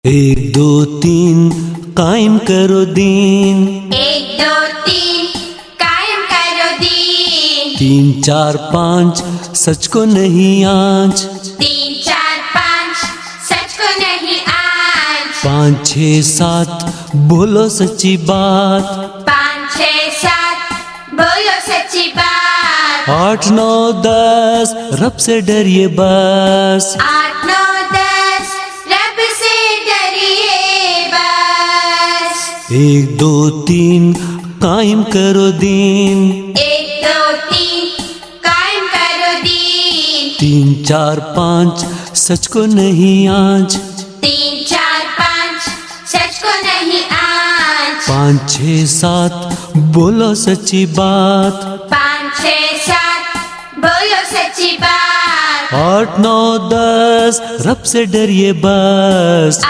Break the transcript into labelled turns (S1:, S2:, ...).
S1: ایک دو تین قائم کرو دین،
S2: 1 2 3 قائم کرو دین،
S1: 3 4 5 سچ کو نہیں آنچ،
S2: 3 4 5 سچ کو نہیں آنچ،
S1: 5 6 7 بولو سچی بات،
S2: 5 6 7 بولو سچی بات،
S1: 8 9 10 رب سے ڈریے بس،
S2: 8 9 10 رب سے ڈریے بس،
S1: 1 2 3 قائم کرو دین،
S2: 1 2 3 قائم کرو دین،
S1: 3 4 5 سچ کو نہیں آنچ،
S2: 3 4 5 سچ کو نہیں آنچ،
S1: 5 6 7 بولو سچی بات،
S2: 5 6 7 بولو سچی بات،
S1: 8 9 10 رب سے ڈریے بس،